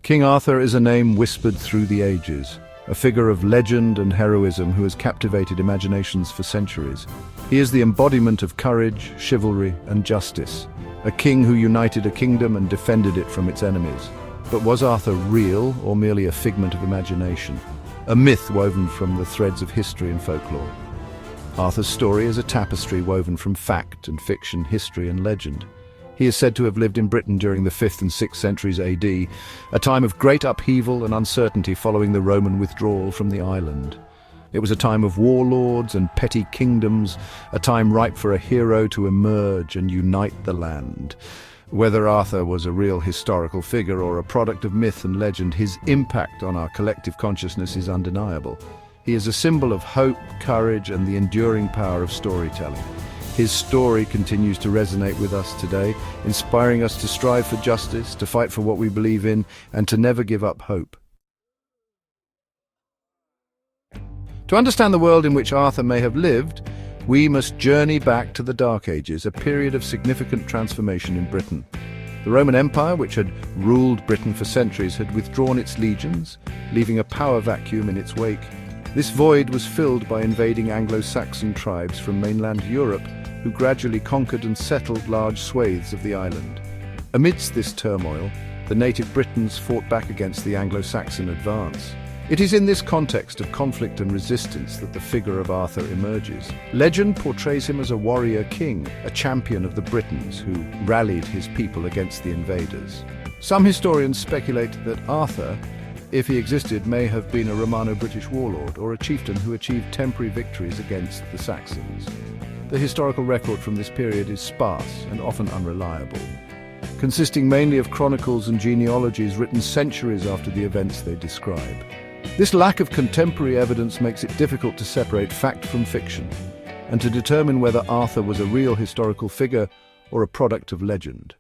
King Arthur is a name whispered through the ages, a figure of legend and heroism who has captivated imaginations for centuries. He is the embodiment of courage, chivalry, and justice, a king who united a kingdom and defended it from its enemies. But was Arthur real or merely a figment of imagination? A myth woven from the threads of history and folklore. Arthur's story is a tapestry woven from fact and fiction, history and legend. He is said to have lived in Britain during the 5th and 6th centuries AD, a time of great upheaval and uncertainty following the Roman withdrawal from the island. It was a time of warlords and petty kingdoms, a time ripe for a hero to emerge and unite the land. Whether Arthur was a real historical figure or a product of myth and legend, his impact on our collective consciousness is undeniable. He is a symbol of hope, courage, and the enduring power of storytelling. His story continues to resonate with us today, inspiring us to strive for justice, to fight for what we believe in, and to never give up hope. To understand the world in which Arthur may have lived, we must journey back to the Dark Ages, a period of significant transformation in Britain. The Roman Empire, which had ruled Britain for centuries, had withdrawn its legions, leaving a power vacuum in its wake. This void was filled by invading Anglo-Saxon tribes from mainland Europe, who gradually conquered and settled large swathes of the island. Amidst this turmoil, the native Britons fought back against the Anglo-Saxon advance. It is in this context of conflict and resistance that the figure of Arthur emerges. Legend portrays him as a warrior king, a champion of the Britons who rallied his people against the invaders. Some historians speculate that Arthur, if he existed, may have been a Romano-British warlord or a chieftain who achieved temporary victories against the Saxons. The historical record from this period is sparse and often unreliable, consisting mainly of chronicles and genealogies written centuries after the events they describe. This lack of contemporary evidence makes it difficult to separate fact from fiction, and to determine whether Arthur was a real historical figure or a product of legend.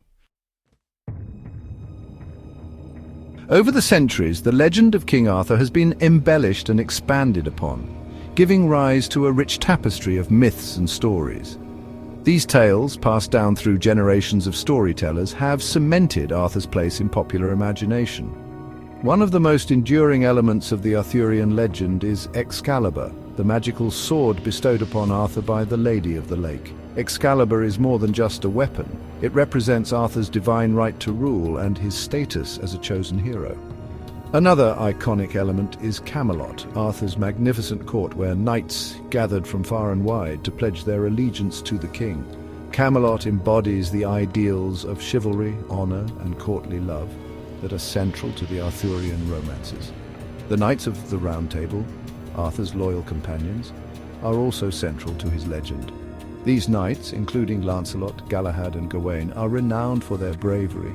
Over the centuries, the legend of King Arthur has been embellished and expanded upon, giving rise to a rich tapestry of myths and stories. These tales, passed down through generations of storytellers, have cemented Arthur's place in popular imagination. One of the most enduring elements of the Arthurian legend is Excalibur, the magical sword bestowed upon Arthur by the Lady of the Lake. Excalibur is more than just a weapon. It represents Arthur's divine right to rule and his status as a chosen hero. Another iconic element is Camelot, Arthur's magnificent court where knights gathered from far and wide to pledge their allegiance to the king. Camelot embodies the ideals of chivalry, honor, and courtly love that are central to the Arthurian romances. The Knights of the Round Table, Arthur's loyal companions, are also central to his legend. These knights, including Lancelot, Galahad, and Gawain, are renowned for their bravery,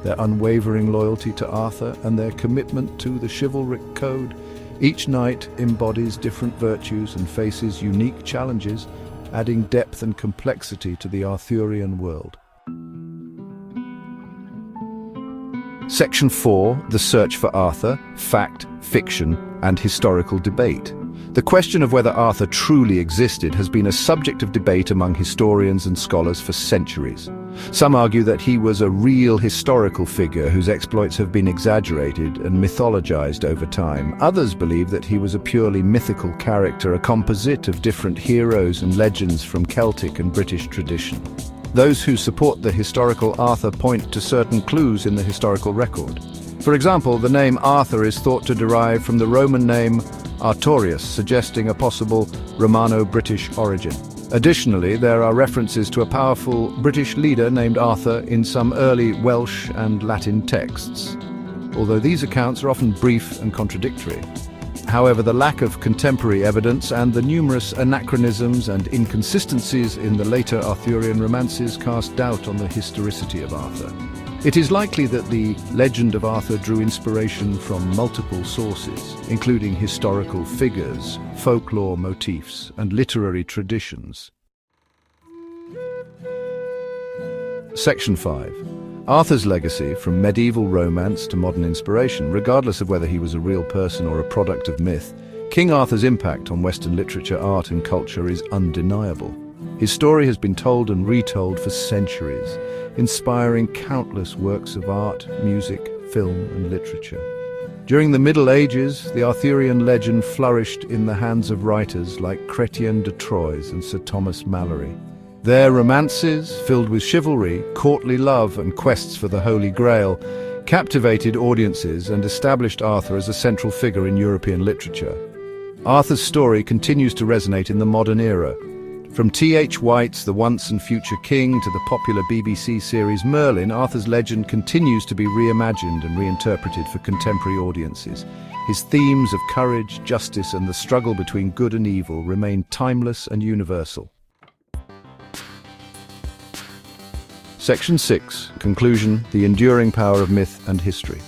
their unwavering loyalty to Arthur, and their commitment to the chivalric code. Each knight embodies different virtues and faces unique challenges, adding depth and complexity to the Arthurian world. Section 4, The Search for Arthur, Fact, Fiction, and Historical Debate. The question of whether Arthur truly existed has been a subject of debate among historians and scholars for centuries. Some argue that he was a real historical figure whose exploits have been exaggerated and mythologized over time. Others believe that he was a purely mythical character, a composite of different heroes and legends from Celtic and British tradition. Those who support the historical Arthur point to certain clues in the historical record. For example, the name Arthur is thought to derive from the Roman name Artorius, suggesting a possible Romano-British origin. Additionally, there are references to a powerful British leader named Arthur in some early Welsh and Latin texts, although these accounts are often brief and contradictory. However, the lack of contemporary evidence and the numerous anachronisms and inconsistencies in the later Arthurian romances cast doubt on the historicity of Arthur. It is likely that the legend of Arthur drew inspiration from multiple sources, including historical figures, folklore motifs, and literary traditions. Section 5. Arthur's legacy, from medieval romance to modern inspiration. Regardless of whether he was a real person or a product of myth, King Arthur's impact on Western literature, art, and culture is undeniable. His story has been told and retold for centuries, inspiring countless works of art, music, film and literature. During the Middle Ages, the Arthurian legend flourished in the hands of writers like Chrétien de Troyes and Sir Thomas Malory. Their romances, filled with chivalry, courtly love and quests for the Holy Grail, captivated audiences and established Arthur as a central figure in European literature. Arthur's story continues to resonate in the modern era. From T.H. White's The Once and Future King to the popular BBC series Merlin, Arthur's legend continues to be reimagined and reinterpreted for contemporary audiences. His themes of courage, justice, and the struggle between good and evil remain timeless and universal. Section 6. Conclusion: The enduring power of myth and history.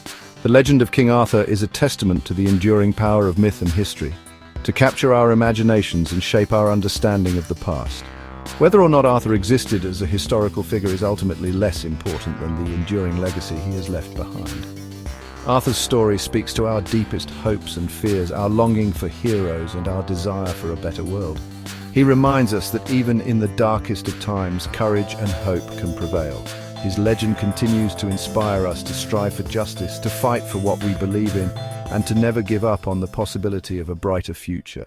The legend of King Arthur is a testament to the enduring power of myth and history, to capture our imaginations and shape our understanding of the past. Whether or not Arthur existed as a historical figure is ultimately less important than the enduring legacy he has left behind. Arthur's story speaks to our deepest hopes and fears, our longing for heroes and our desire for a better world. He reminds us that even in the darkest of times, courage and hope can prevail. His legend continues to inspire us to strive for justice, to fight for what we believe in, and to never give up on the possibility of a brighter future.